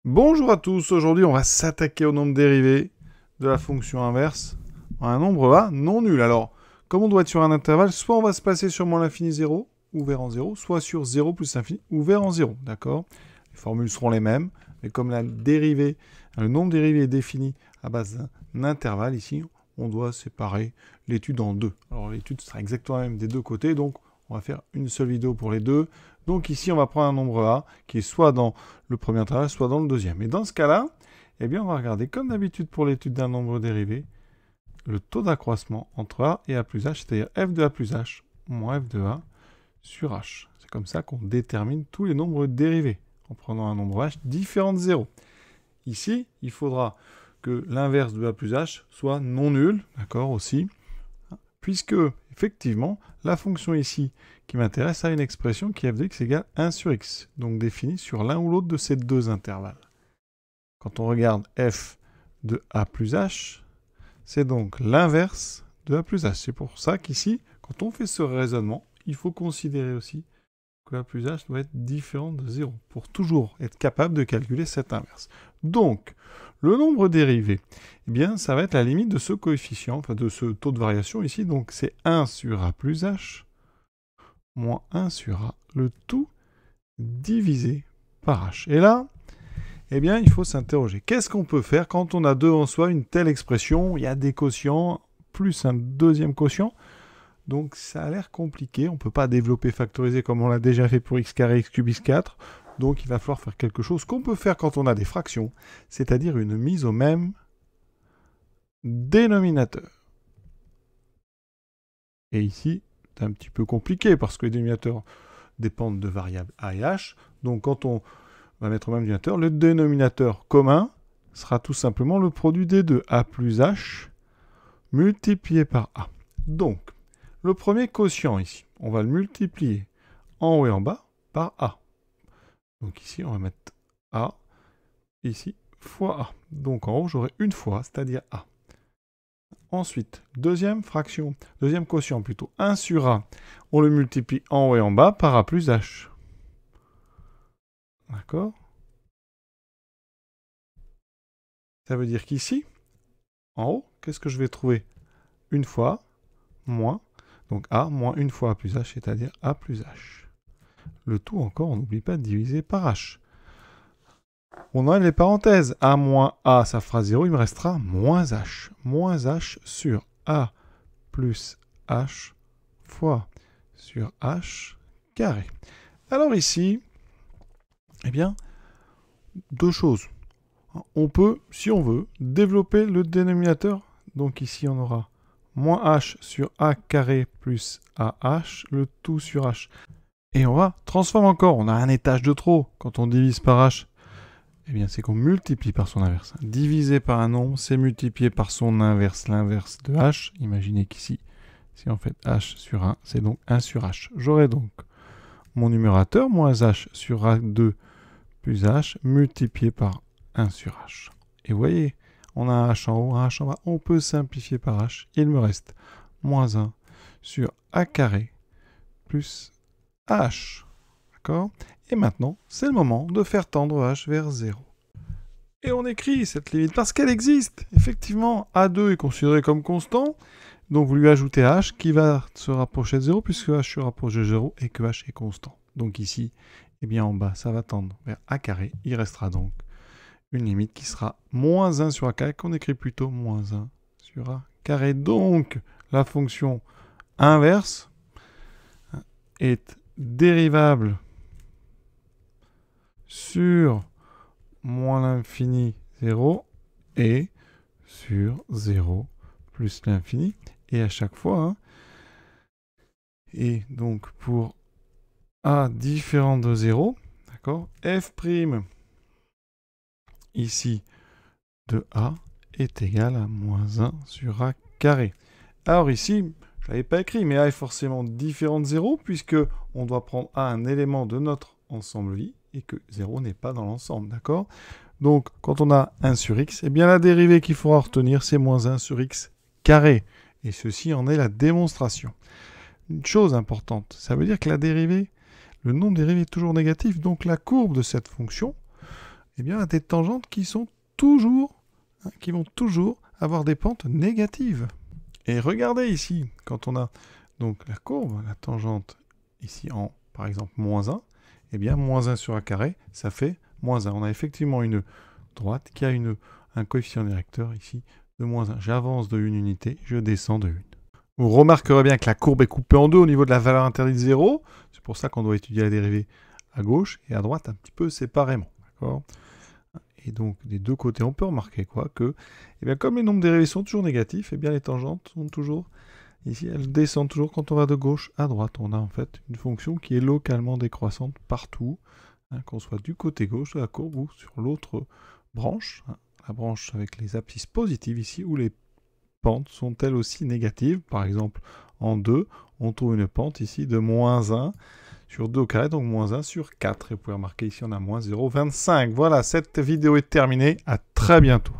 Bonjour à tous, aujourd'hui on va s'attaquer au nombre dérivé de la fonction inverse en un nombre A non nul. Alors, comme on doit être sur un intervalle, soit on va se placer sur moins l'infini 0, ouvert en 0, soit sur 0 plus l'infini, ouvert en 0, d'accord? Les formules seront les mêmes, mais comme le nombre dérivé est défini à base d'un intervalle, ici, on doit séparer l'étude en deux. Alors l'étude sera exactement la même des deux côtés, donc on va faire une seule vidéo pour les deux. Donc ici, on va prendre un nombre A qui est soit dans le premier intervalle, soit dans le deuxième. Et dans ce cas-là, eh bien, on va regarder, comme d'habitude pour l'étude d'un nombre dérivé, le taux d'accroissement entre A et A plus H, c'est-à-dire f de A plus H moins f de A sur H. C'est comme ça qu'on détermine tous les nombres dérivés, en prenant un nombre H différent de 0. Ici, il faudra que l'inverse de A plus H soit non nul, d'accord, aussi, puisque, effectivement, la fonction ici qui m'intéresse a une expression qui est f de x égale 1 sur x, donc définie sur l'un ou l'autre de ces deux intervalles. Quand on regarde f de a plus h, c'est donc l'inverse de a plus h. C'est pour ça qu'ici, quand on fait ce raisonnement, il faut considérer aussi que a plus h doit être différent de 0, pour toujours être capable de calculer cette inverse. Donc, le nombre dérivé, eh bien, ça va être la limite de ce coefficient, enfin de ce taux de variation ici, donc c'est 1 sur a plus h moins 1 sur a, le tout divisé par h. Et là, eh bien, il faut s'interroger. Qu'est-ce qu'on peut faire quand on a devant soi une telle expression? Il y a des quotients, plus un deuxième quotient. Donc, ça a l'air compliqué. On ne peut pas développer factoriser comme on l'a déjà fait pour x carré, x cube, x4. Donc, il va falloir faire quelque chose qu'on peut faire quand on a des fractions, c'est-à-dire une mise au même dénominateur. Et ici, c'est un petit peu compliqué parce que les dénominateurs dépendent de variables a et h. Donc, quand on va mettre au même dénominateur, le dénominateur commun sera tout simplement le produit des deux, a plus h multiplié par a. Donc, le premier quotient ici, on va le multiplier en haut et en bas par a. Donc ici, on va mettre a, ici, fois a. Donc en haut, j'aurai une fois, c'est-à-dire a. Ensuite, deuxième quotient plutôt, 1 sur a, on le multiplie en haut et en bas par a plus h. D'accord? Ça veut dire qu'ici, en haut, qu'est-ce que je vais trouver? Une fois, moins, donc a moins une fois a plus h, c'est-à-dire a plus h. Le tout encore, on n'oublie pas de diviser par h. On enlève les parenthèses. A moins a, ça fera 0, il me restera moins h. Moins h sur a plus h fois sur h carré. Alors ici, eh bien, deux choses. On peut, si on veut, développer le dénominateur. Donc ici, on aura moins h sur a carré plus ah, le tout sur h. Et on va transformer encore. On a un étage de trop quand on divise par h. Eh bien, c'est qu'on multiplie par son inverse. Diviser par un nombre, c'est multiplier par son inverse, l'inverse de h. Imaginez qu'ici, si on fait h sur 1, c'est donc 1 sur h. J'aurai donc mon numérateur, moins h sur a2 plus h, multiplié par 1 sur h. Et vous voyez, on a un h en haut, un h en bas. On peut simplifier par h. Il me reste moins 1 sur a carré plus ah. D'accord? Et maintenant, c'est le moment de faire tendre h vers 0. Et on écrit cette limite parce qu'elle existe. Effectivement, A2 est considéré comme constant. Donc vous lui ajoutez h qui va se rapprocher de 0 puisque h se rapproche de 0 et que h est constant. Donc ici, eh bien en bas, ça va tendre vers a carré. Il restera donc une limite qui sera moins 1 sur a carré, qu'on écrit plutôt moins 1 sur a carré. Donc la fonction inverse est dérivable sur moins l'infini 0 et sur 0 plus l'infini. Et à chaque fois, hein, et donc pour a différent de 0, d'accord, f' ici de a est égal à moins 1 sur a carré. Alors ici, je ne l'avais pas écrit, mais a est forcément différent de 0, puisque on doit prendre a un élément de notre ensemble I, et que 0 n'est pas dans l'ensemble, d'accord? Donc, quand on a 1 sur x, eh bien la dérivée qu'il faudra retenir, c'est moins 1 sur x carré. Et ceci en est la démonstration. Une chose importante, ça veut dire que la dérivée, le nombre dérivé est toujours négatif, donc la courbe de cette fonction eh bien, à des tangentes qui sont toujours, qui vont toujours avoir des pentes négatives. Et regardez ici, quand on a donc la courbe, la tangente ici en, par exemple, -1, eh bien, -1 sur a carré, ça fait -1. On a effectivement une droite qui a un coefficient directeur ici de -1. J'avance de 1 unité, je descends de 1. Vous remarquerez bien que la courbe est coupée en deux au niveau de la valeur interdite 0. C'est pour ça qu'on doit étudier la dérivée à gauche et à droite un petit peu séparément. D'accord ? Et donc, des deux côtés, on peut remarquer quoi que, eh bien, comme les nombres dérivés sont toujours négatifs, eh bien, les tangentes sont toujours, ici, elles descendent toujours quand on va de gauche à droite. On a en fait une fonction qui est localement décroissante partout, qu'on soit du côté gauche de la courbe ou sur l'autre branche, la branche avec les abscisses positives ici, où les pentes sont elles aussi négatives. Par exemple, en 2, on trouve une pente ici de -1 sur 2 au carré, donc -1 sur 4. Et vous pouvez remarquer ici, on a -0,25. Voilà, cette vidéo est terminée. À très bientôt.